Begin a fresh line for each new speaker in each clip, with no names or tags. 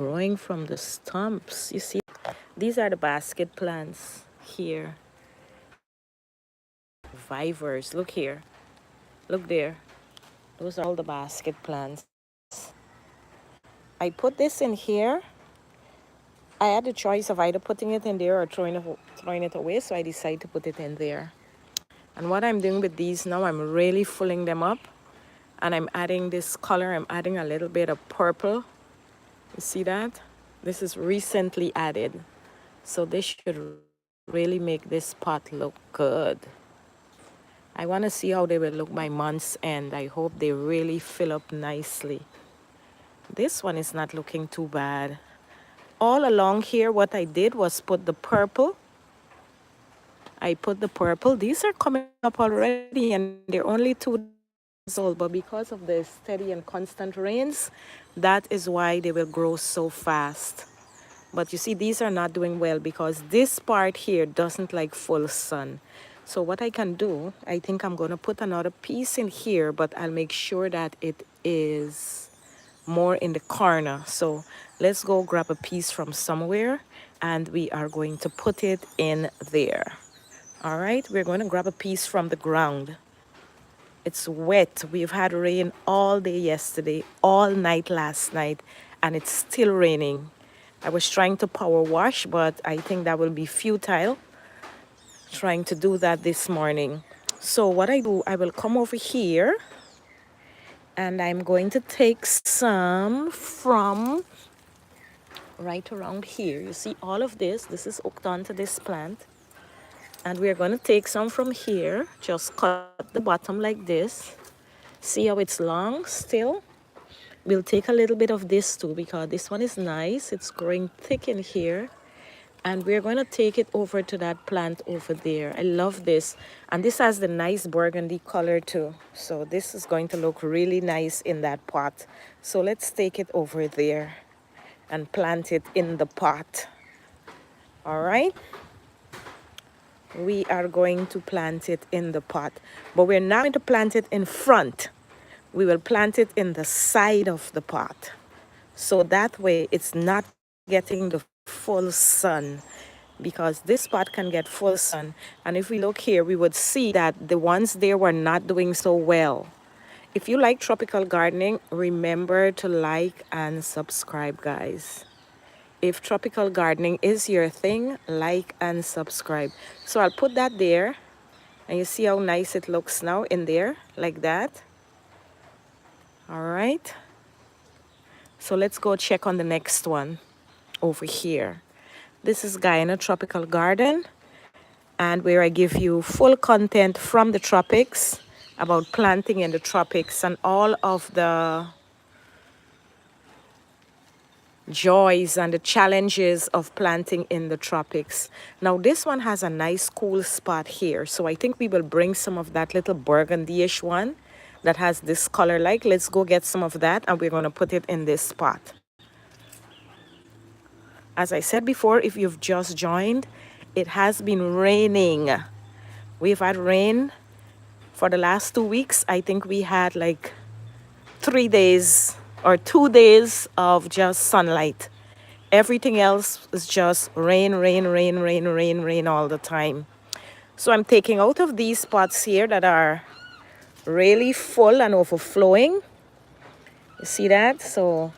growing from the stumps. You see, these are the basket plants here. Vivers, look here, look there. Those are all the basket plants. I put this in here. I had the choice of either putting it in there or throwing it away, so I decided to put it in there. And what I'm doing with these now, I'm really filling them up. And I'm adding this color. I'm adding a little bit of purple. You see that? This is recently added. So this should really make this pot look good. I want to see how they will look by month's end. I hope they really fill up nicely. This one is not looking too bad. All along here, what I did was put the purple. I put the purple. These are coming up already, and they're only 2 days old. But because of the steady and constant rains, that is why they will grow so fast. But you see, these are not doing well because this part here doesn't like full sun. So what I can do, I think I'm going to put another piece in here, but I'll make sure that it is more in the corner. So let's go grab a piece from somewhere and we are going to put it in there. All right, we're going to grab a piece from the ground. It's wet. We've had rain all day yesterday, all night last night, and it's still raining. I was trying to power wash, but I think that will be futile, trying to do that this morning. So what I do, I will come over here and I'm going to take some from right around here. You see all of this is hooked onto this plant. And we're going to take some from here, just cut the bottom like this. See how it's long still? We'll take a little bit of this too because this one is nice. It's growing thick in here. And we're going to take it over to that plant over there. I love this. And this has the nice burgundy color too. So this is going to look really nice in that pot. So let's take it over there and plant it in the pot. All right. We are going to plant it in the pot. But we're not going to plant it in front. We will plant it in the side of the pot. So that way it's not getting the full sun, because this pot can get full sun. And if we look here, we would see that the ones there were not doing so well. If you like tropical gardening, remember to like and subscribe, guys. If tropical gardening is your thing, like and subscribe. So I'll put that there. And you see how nice it looks now in there, like that. All right. So let's go check on the next one over here. This is Guyana Tropical Garden, and where I give you full content from the tropics about planting in the tropics and all of the joys and the challenges of planting in the tropics. Now this one has a nice cool spot here, so I think we will bring some of that little burgundy-ish one that has this color. Like, let's go get some of that and we're going to put it in this spot. As I said before, if you've just joined, it has been raining. We've had rain for the last 2 weeks. I think we had like 3 days or 2 days of just sunlight. Everything else is just rain, rain, rain, rain, rain, rain all the time. So I'm taking out of these pots here that are really full and overflowing. You see that? So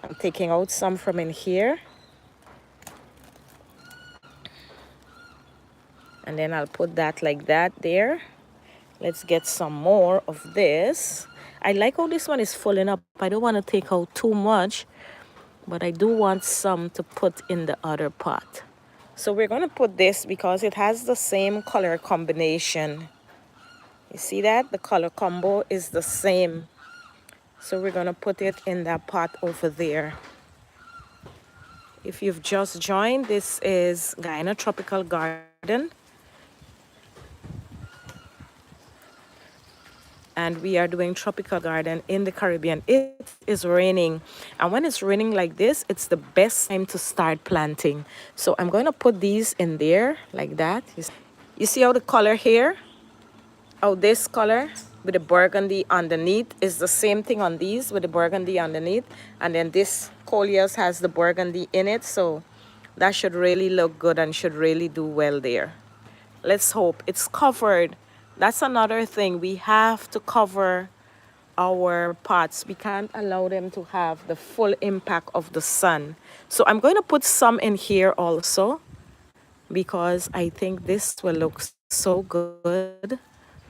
I'm taking out some from in here. And then I'll put that like that there. Let's get some more of this. I like how this one is filling up. I don't want to take out too much, but I do want some to put in the other pot. So we're going to put this because it has the same color combination. You see that? The color combo is the same. So we're going to put it in that pot over there. If you've just joined, this is Guyana Tropical Garden. And we are doing tropical garden in the Caribbean. It is raining, and when it's raining like this, it's the best time to start planting. So I'm going to put these in there like that. You see how the color here, how this color with the burgundy underneath. Is the same thing on these with the burgundy underneath. And then this coleus has the burgundy in it. So that should really look good and should really do well there. Let's hope it's covered. That's another thing. We have to cover our pots. We can't allow them to have the full impact of the sun. So I'm going to put some in here also, because I think this will look so good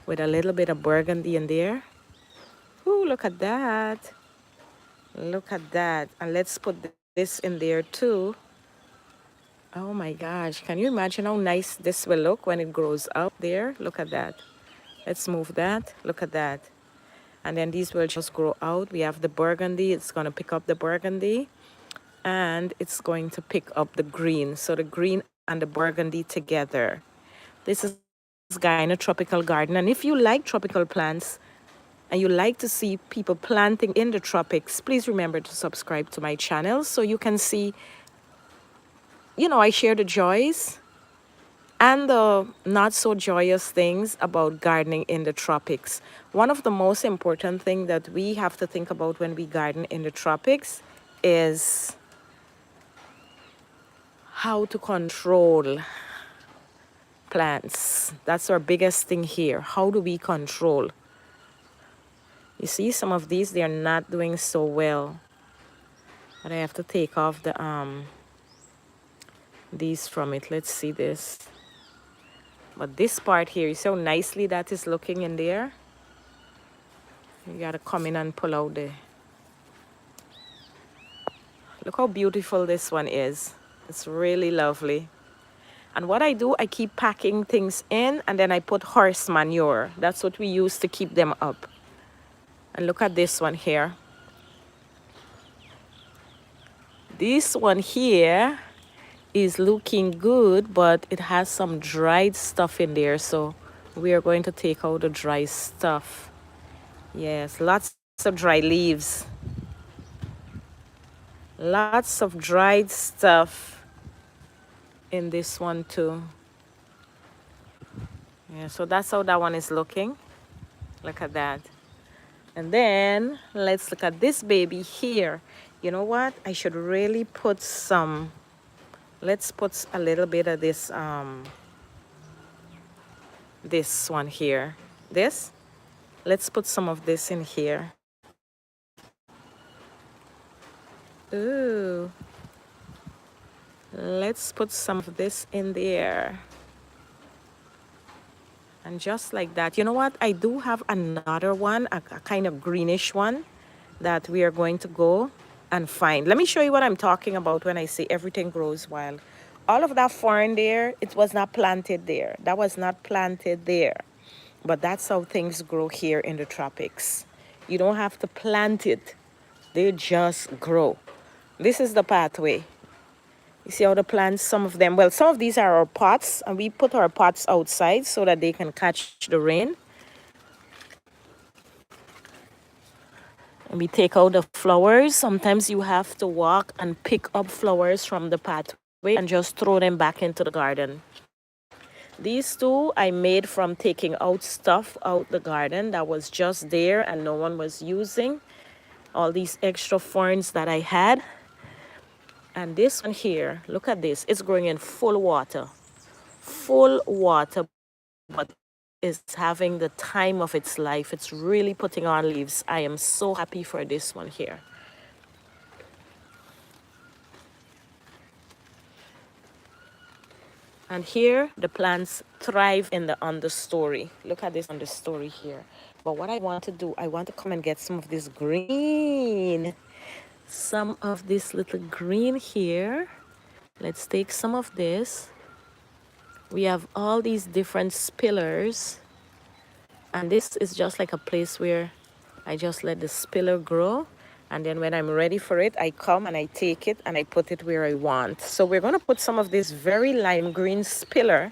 with a little bit of burgundy in there. Ooh, look at that. Look at that. And let's put this in there too. Oh my gosh, can you imagine how nice this will look when it grows up there? Look at that. Let's move that. Look at that. And then these will just grow out. We have the burgundy. It's going to pick up the burgundy. And it's going to pick up the green. So the green and the burgundy together. This is Guyana Tropical Garden. And if you like tropical plants and you like to see people planting in the tropics, please remember to subscribe to my channel so you can see, you know, I share the joys and the not so joyous things about gardening in the tropics. One of the most important things that we have to think about when we garden in the tropics is how to control plants. That's our biggest thing here. How do we control? You see, some of these, they're not doing so well. But I have to take off the these from it. Let's see this. But this part here, you see how nicely that is looking in there? You gotta come in and pull out the... Look how beautiful this one is. It's really lovely. And what I do, I keep packing things in and then I put horse manure. That's what we use to keep them up. And look at this one here. This one here is looking good, but it has some dried stuff in there. So we are going to take out the dry stuff. Yes, lots of dry leaves. Lots of dried stuff in this one too. Yeah, so that's how that one is looking. Look at that. And then let's look at this baby here. You know what? I should really put some, let's put a little bit of this one here. This. Let's put some of this in here. Ooh. Let's put some of this in there. And just like that. You know what? I do have another one, a kind of greenish one that we are going to go and find. Let me show you what I'm talking about when I say everything grows wild. All of that fern there, it was not planted there. That was not planted there. But that's how things grow here in the tropics. You don't have to plant it. They just grow. This is the pathway. You see how the plants, some of them, well, some of these are our pots, and we put our pots outside so that they can catch the rain. And we take out the flowers. Sometimes you have to walk and pick up flowers from the pathway and just throw them back into the garden. These two I made from taking out stuff out the garden that was just there and no one was using. All these extra ferns that I had. And this one here, look at this. It's growing in full water, but is having the time of its life. It's really putting on leaves. I am so happy for this one here. And here, the plants thrive in the understory. Look at this understory here. But what I want to do, I want to come and get some of this green. Some of this little green here. Let's take some of this. We have all these different spillers. And this is just like a place where I just let the spiller grow. And then when I'm ready for it, I come and I take it and I put it where I want. So we're going to put some of this very lime green spiller.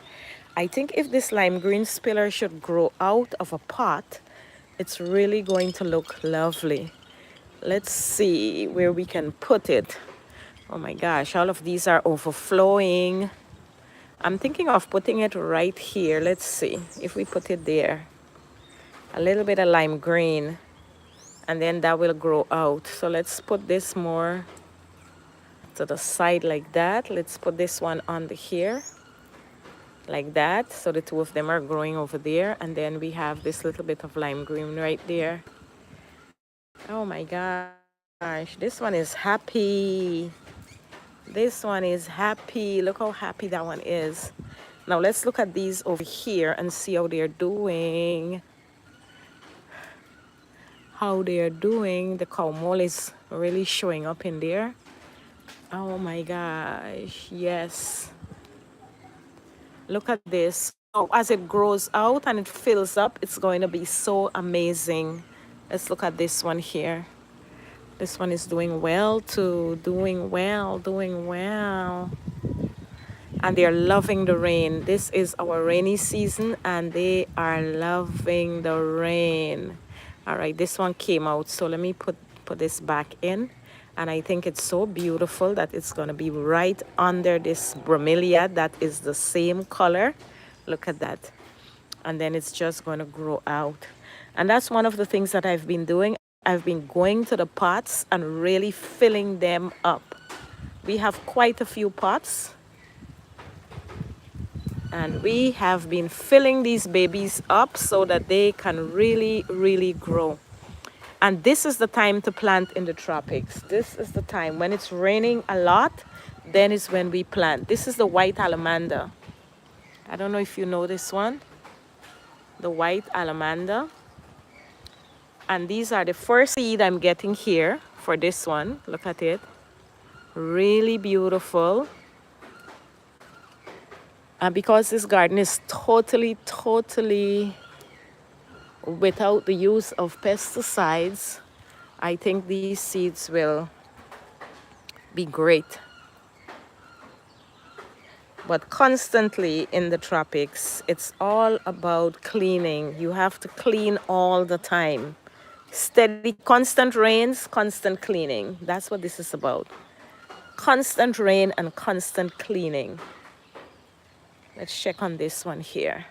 I think if this lime green spiller should grow out of a pot, it's really going to look lovely. Let's see where we can put it. Oh my gosh, all of these are overflowing. I'm thinking of putting it right here. Let's see if we put it there. a little bit of lime green, and then that will grow out. So let's put this more to the side like that. Let's put this one on the here like that. So the two of them are growing over there. And then we have this little bit of lime green right there. Oh my gosh, this one is happy. This one is happy. Look how happy that one is. Now let's look at these over here and see how they're doing. How they're doing. The cow mole is really showing up in there. Oh my gosh, yes. Look at this. So as it grows out and it fills up, it's going to be so amazing. Let's look at this one here. This one is doing well too. Doing well, doing well. And they're loving the rain. This is our rainy season and they are loving the rain. All right, this one came out. So let me put this back in. And I think it's so beautiful that it's going to be right under this bromeliad that is the same color. Look at that. And then it's just going to grow out. And that's one of the things that I've been doing. I've been going to the pots and really filling them up. We have quite a few pots. And we have been filling these babies up so that they can really, really grow. And this is the time to plant in the tropics. This is the time. When it's raining a lot, then is when we plant. This is the white alamander. I don't know if you know this one. The white alamander. And these are the first seed I'm getting here for this one. Look at it. Really beautiful. And because this garden is totally without the use of pesticides, I think these seeds will be great. But constantly in the tropics, it's all about cleaning. You have to clean all the time. Steady, constant rains, constant cleaning. That's what this is about. Constant rain and constant cleaning. Let's check on this one here.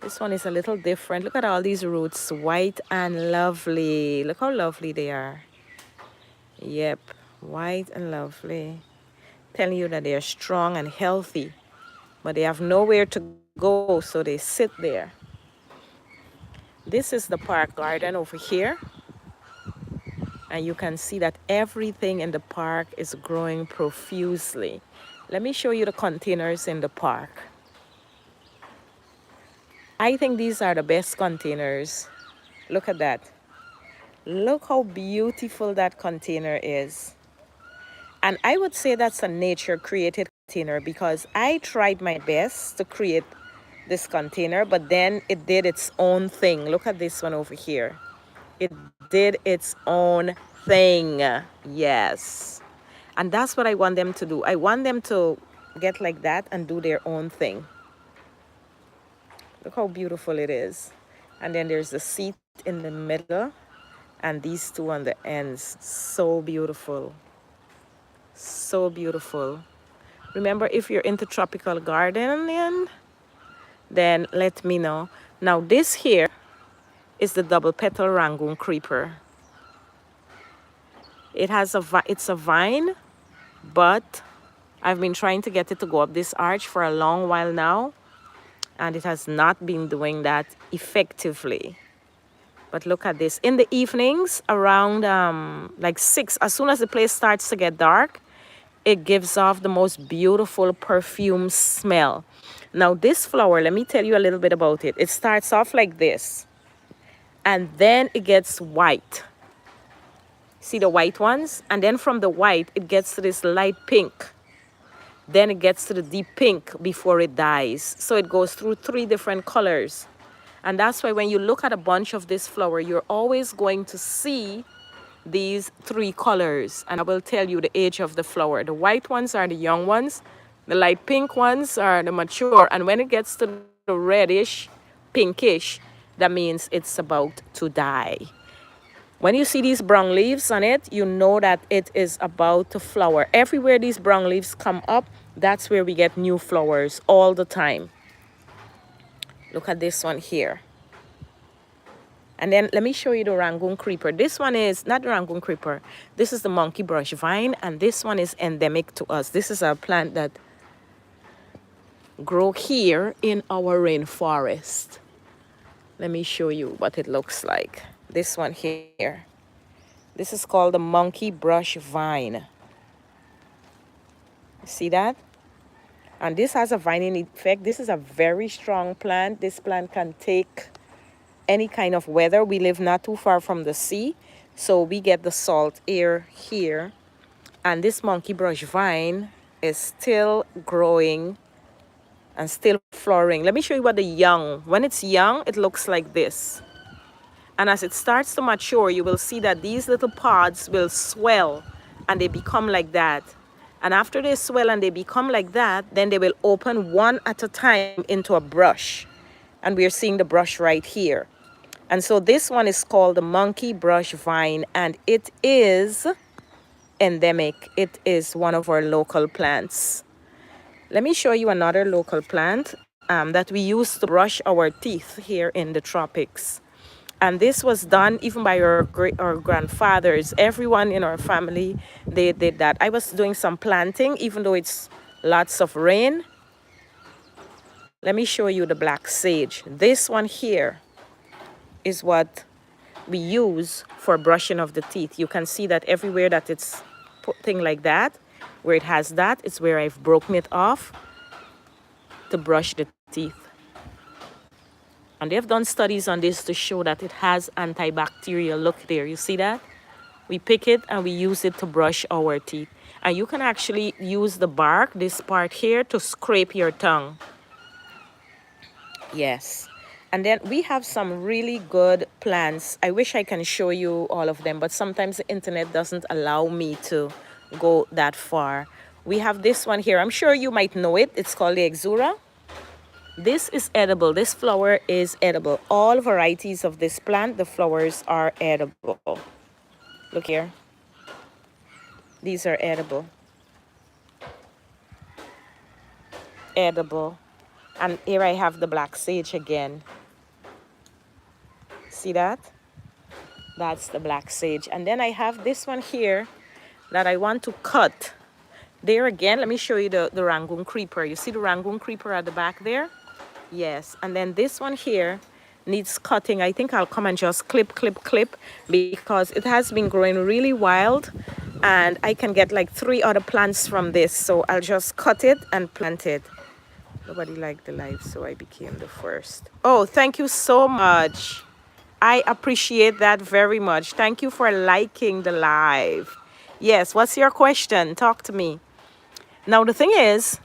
This one is a little different. Look at all these roots, white and lovely. Look how lovely they are. Yep, white and lovely. Telling you that they are strong and healthy, but they have nowhere to go, so they sit there. This is the park garden over here. And you can see that everything in the park is growing profusely. Let me show you the containers in the park. I think these are the best containers. Look at that. Look how beautiful that container is. And I would say that's a nature created container because I tried my best to create this container, but then it did its own thing. Look at this one over here. It did its own thing. Yes. And that's what I want them to do. I want them to get like that and do their own thing. Look how beautiful it is. And then there's the seat in the middle and these two on the ends. So beautiful. So beautiful. Remember, if you're into tropical gardening, then let me know. Now this here is the double petal Rangoon creeper. It's a vine, but I've been trying to get it to go up this arch for a long while now, and it has not been doing that effectively. But look at this. In the evenings, around like 6, as soon as the place starts to get dark, it gives off the most beautiful perfume smell. Now this flower, let me tell you a little bit about it. It starts off like this, and then it gets white. See the white ones? And then from the white, it gets to this light pink. Then it gets to the deep pink before it dies. So it goes through 3 different colors. And that's why when you look at a bunch of this flower, you're always going to see these 3 colors. And I will tell you the age of the flower. The white ones are the young ones. The light pink ones are the mature. And when it gets to the reddish, pinkish, that means it's about to die. When you see these brown leaves on it, you know that it is about to flower. Everywhere these brown leaves come up, that's where we get new flowers all the time. Look at this one here. And then let me show you the Rangoon creeper. This one is not the Rangoon creeper. This is the monkey brush vine, and this one is endemic to us. This is a plant that grow here in our rainforest. Let me show you what it looks like. This one here. This is called the monkey brush vine. See that? And this has a vining effect. This is a very strong plant. This plant can take any kind of weather. We live not too far from the sea, so we get the salt air here. And this monkey brush vine is still growing and still flowering. Let me show you what the young, when it's young, it looks like this. And as it starts to mature, you will see that these little pods will swell and they become like that. And after they swell and they become like that, then they will open one at a time into a brush. And we are seeing the brush right here. And so this one is called the monkey brush vine, and it is endemic. It is one of our local plants. Let me show you another local plant that we use to brush our teeth here in the tropics. And this was done even by our grandfathers. Everyone in our family, they did that. I was doing some planting, even though it's lots of rain. Let me show you the black sage. This one here is what we use for brushing of the teeth. You can see that everywhere that it's putting like that, where it has that, it's where I've broken it off to brush the teeth. And they've done studies on this to show that it has antibacterial. Look there, you see that? We pick it and we use it to brush our teeth. And you can actually use the bark, this part here, to scrape your tongue. Yes. And then we have some really good plants. I wish I can show you all of them, but sometimes the internet doesn't allow me to go that far. We have this one here. I'm sure you might know it. It's called the Exura. This is edible. This flower is edible. All varieties of this plant, the flowers are edible. Look here. These are edible. Edible. And here I have the black sage again. See that? That's the black sage. And then I have this one here that I want to cut. There again, let me show you the Rangoon creeper. You see the Rangoon creeper at the back there? Yes. And then this one here needs cutting. I think I'll come and just clip because it has been growing really wild, and I can get like 3 other plants from this. So I'll just cut it and plant it. Nobody liked the live, so I became the first. Oh, thank you so much. I appreciate that very much. Thank you for liking the live. Yes, what's your question? Talk to me. Now, the thing is,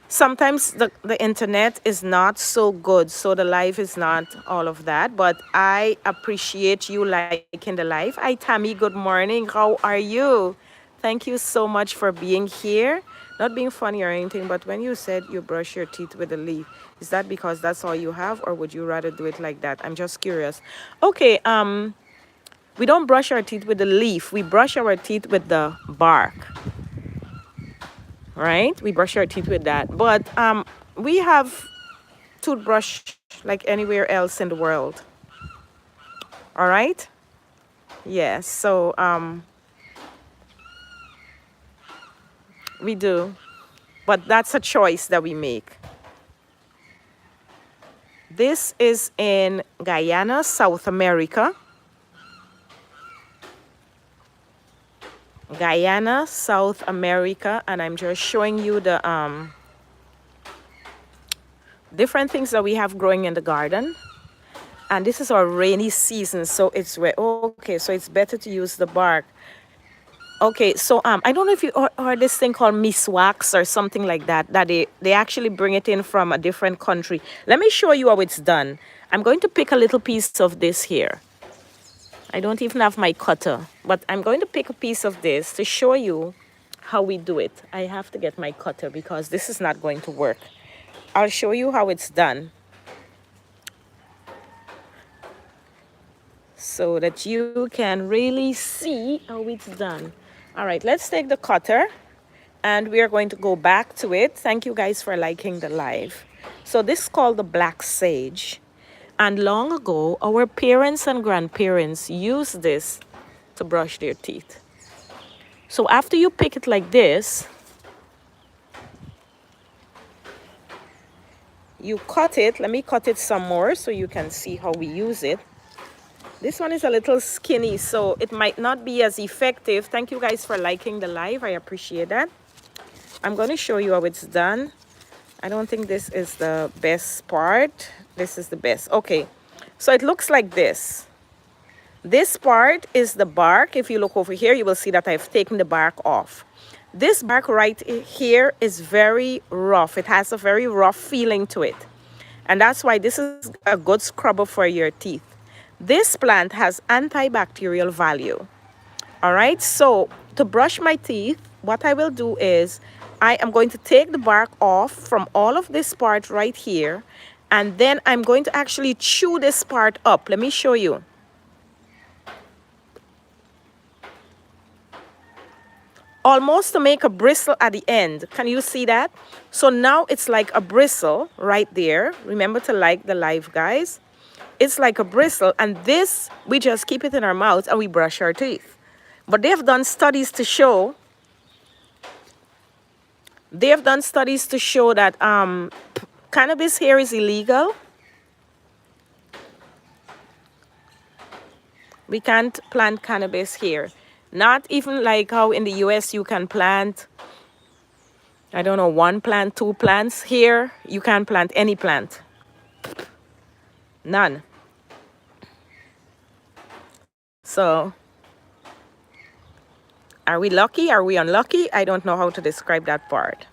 sometimes the internet is not so good, so the live is not all of that, but I appreciate you liking the live. Hi, Tammy, good morning. How are you? Thank you so much for being here. Not being funny or anything, but when you said you brush your teeth with a leaf, is that because that's all you have, or would you rather do it like that? I'm just curious. Okay, we don't brush our teeth with the leaf. We brush our teeth with the bark. Right? We brush our teeth with that. But we have toothbrush like anywhere else in the world. All right? Yes. So we do. But that's a choice that we make. This is in Guyana, South America. Guyana, South America, and I'm just showing you the different things that we have growing in the garden. And this is our rainy season, so it's where, okay, so it's better to use the bark. Okay, so I don't know if you heard this thing called miswax or something like that, that they actually bring it in from a different country. Let me show you how it's done. I'm going to pick a little piece of this here. I don't even have my cutter, but I'm going to pick a piece of this to show you how we do it. I have to get my cutter because this is not going to work. I'll show you how it's done so that you can really see how it's done. All right, let's take the cutter and we are going to go back to it. Thank you guys for liking the live. So this is called the black sage. And long ago, our parents and grandparents used this to brush their teeth. So after you pick it like this, you cut it. Let me cut it some more so you can see how we use it. This one is a little skinny, so it might not be as effective. Thank you guys for liking the live. I appreciate that. I'm going to show you how it's done. I don't think this is the best part. This is the best. Okay, so it looks like this. This part is the bark. If you look over here, you will see that I've taken the bark off. This bark right here is very rough. It has a very rough feeling to it. And that's why this is a good scrubber for your teeth. This plant has antibacterial value. All right, so to brush my teeth, what I will do is I am going to take the bark off from all of this part right here. And then I'm going to actually chew this part up. Let me show you. Almost to make a bristle at the end. Can you see that? So now it's like a bristle right there. Remember to like the live, guys. It's like a bristle, and this, we just keep it in our mouth and we brush our teeth. But they have done studies to show that cannabis here is illegal. We can't plant cannabis here. Not even like how in the US you can plant, I don't know, 1 plant, 2 plants. Here, you can't plant any plant. None. So, are we lucky? Are we unlucky? I don't know how to describe that part.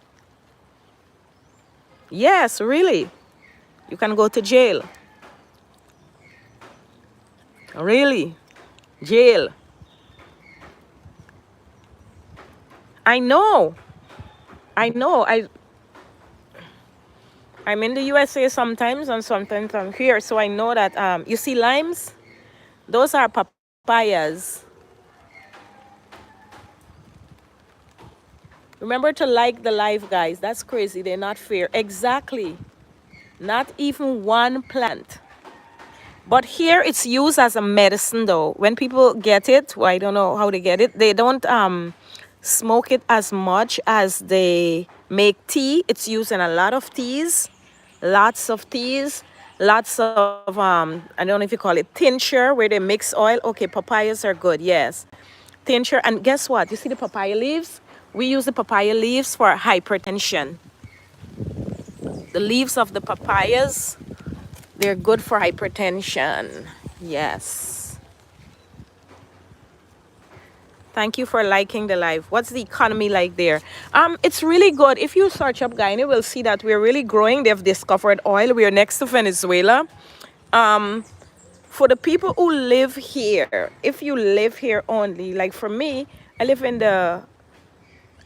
Yes, really. You can go to jail. Really? Jail. I know. I'm in the USA sometimes and sometimes I'm here. So I know that, you see limes? Those are papayas. Remember to like the live, guys. That's crazy. They're not fair. Exactly. Not even 1 plant. But here it's used as a medicine though. When people get it, well, I don't know how they get it. They don't smoke it as much as they make tea. It's used in a lot of teas. Lots of teas. Lots of, I don't know if you call it tincture, where they mix oil. Okay, papayas are good, yes. Tincture. And guess what? You see the papaya leaves? We use the papaya leaves for hypertension. The leaves of the papayas, they're good for hypertension. Yes. Thank you for liking the live. What's the economy like there? It's really good. If you search up Guyana, you will see that we're really growing. They've discovered oil. We are next to Venezuela. For the people who live here, if you live here only, like for me, I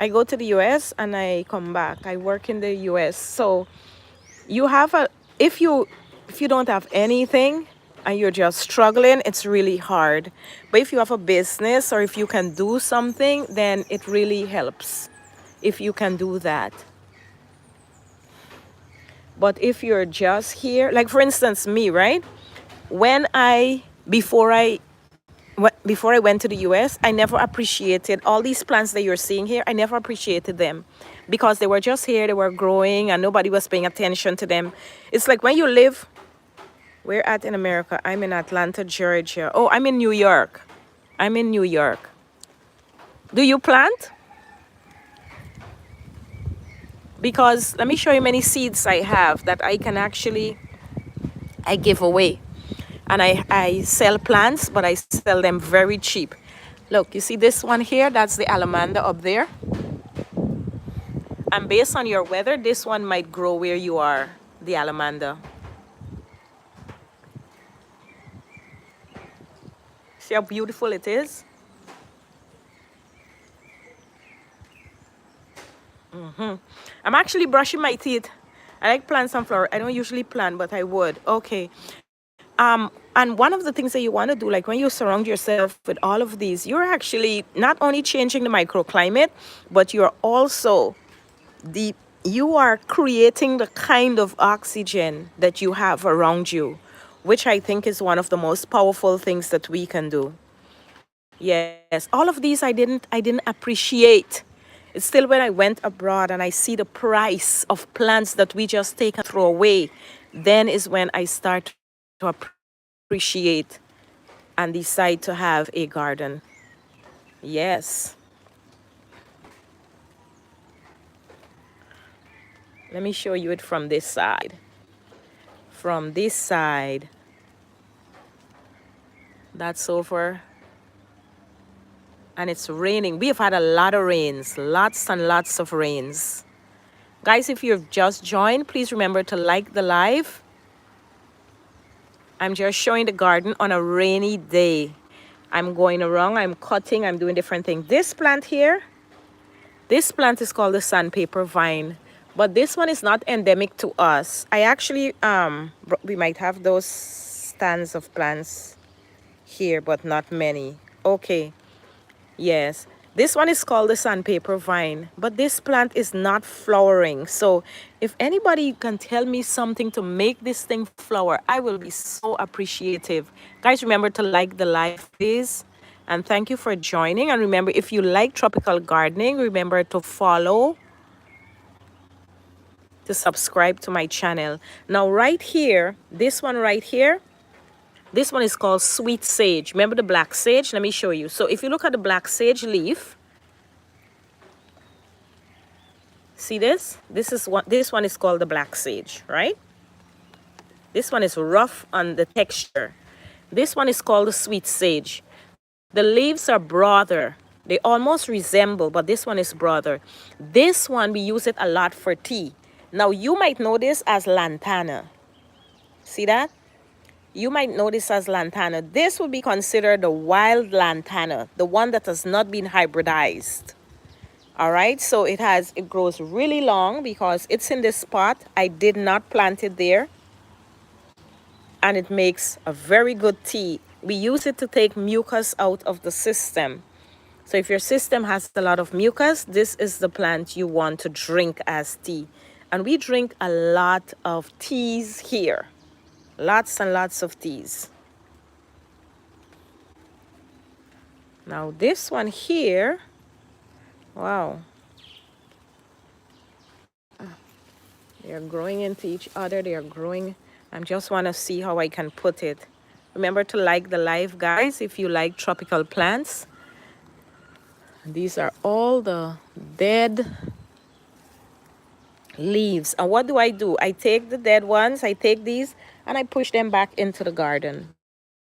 go to the US and I come back. I work in the US. So you have if you don't have anything and you're just struggling, it's really hard. But if you have a business or if you can do something, then it really helps if you can do that. But if you're just here, like for instance, me, right? Before I went to the US, I never appreciated all these plants that you're seeing here. I never appreciated them because they were just here, they were growing and nobody was paying attention to them. It's like when you live, where at in America? I'm in Atlanta, Georgia. Oh, I'm in New York. I'm in New York. Do you plant? Because let me show you many seeds I have that I give away. And I sell plants, but I sell them very cheap. Look, you see this one here? That's the alamander up there. And based on your weather, this one might grow where you are, the alamander. See how beautiful it is? I'm actually brushing my teeth. I like plants and flowers. I don't usually plant, but I would. Okay. And one of the things that you want to do, like when you surround yourself with all of these, you're actually not only changing the microclimate, but you're also you are creating the kind of oxygen that you have around you. which I think is one of the most powerful things that we can do. Yes, all of these I didn't appreciate. It's still when I went abroad and I see the price of plants that we just take and throw away, then is when I start to appreciate and decide to have a garden. Yes. Let me show you it from this side. From this side. That's over. And it's raining. We have had a lot of rains. Lots and lots of rains. Guys, if you've just joined, please remember to like the live. I'm just showing the garden on a rainy day. I'm going around, I'm cutting, I'm doing different things. This plant here, this plant is called the sandpaper vine. But this one is not endemic to us. I actually, we might have those stands of plants here, but not many. Okay, yes. This one is called the sandpaper vine, but this plant is not flowering. So if anybody can tell me something to make this thing flower, I will be so appreciative. Guys, remember to like the live, please. And thank you for joining. And remember, if you like tropical gardening, remember to follow, to subscribe to my channel. Now, right here, this one right here, this one is called sweet sage. Remember the black sage? Let me show you. So if you look at the black sage leaf, see this? This one is called the black sage, right? This one is rough on the texture. This one is called the sweet sage. The leaves are broader. They almost resemble, but this one is broader. This one, we use it a lot for tea. Now, you might know this as lantana. See that? You might know this as lantana. This would be considered the wild lantana, the one that has not been hybridized. All right, so it grows really long because it's in this pot. I did not plant it there. And it makes a very good tea. We use it to take mucus out of the system. So if your system has a lot of mucus, this is the plant you want to drink as tea. And we drink a lot of teas here. Lots and lots of teas. Now this one here, wow. They are growing into each other. They are growing. I just want to see how I can put it. Remember to like the live, guys, if you like tropical plants. These are all the dead leaves. And what do? I take the dead ones, I take these, and I push them back into the garden.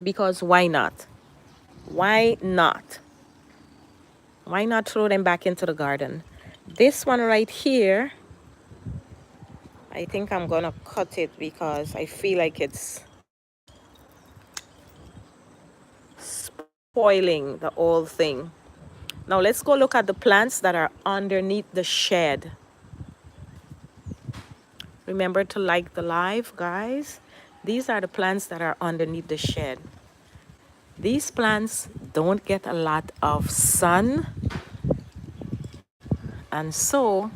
Because why not? Why not? Why not throw them back into the garden? This one right here, I think I'm gonna cut it because I feel like it's spoiling the whole thing. Now let's go look at the plants that are underneath the shed. Remember to like the live, guys. These are the plants that are underneath the shed. These plants don't get a lot of sun. And so,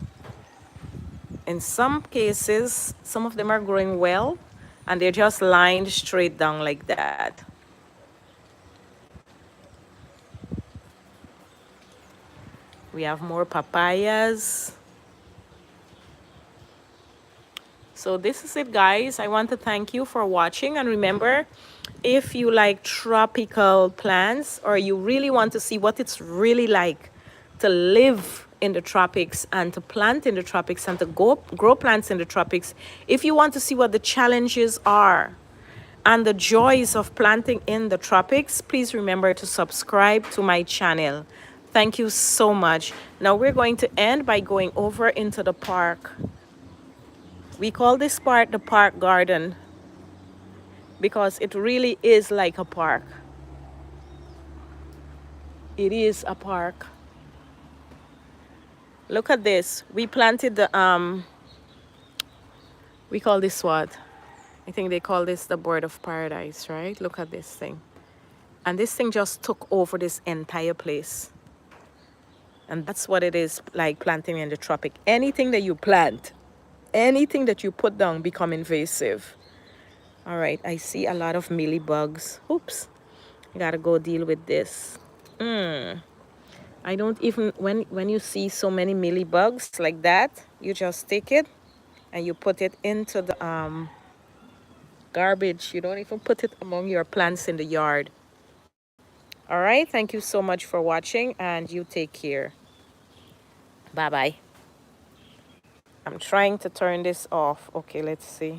in some cases, some of them are growing well, and they're just lined straight down like that. We have more papayas. So this is it, guys. I want to thank you for watching. And remember, if you like tropical plants or you really want to see what it's really like to live in the tropics and to plant in the tropics and to grow plants in the tropics, if you want to see what the challenges are and the joys of planting in the tropics, please remember to subscribe to my channel. Thank you so much. Now we're going to end by going over into the park. We call this part the park garden because it really is like a park. It is a park. Look at this. We planted the, we call this what? I think they call this the bird of paradise, right? Look at this thing. And this thing just took over this entire place. And that's what it is like planting in the tropic. Anything that you plant, anything that you put down become invasive. All right, I see a lot of mealybugs. Oops, I gotta go deal with this. I don't even, when you see so many mealybugs like that, you just take it and you put it into the garbage. You don't even put it among your plants in the yard. All right, thank you so much for watching, and you take care. Bye bye. I'm trying to turn this off. Okay, let's see.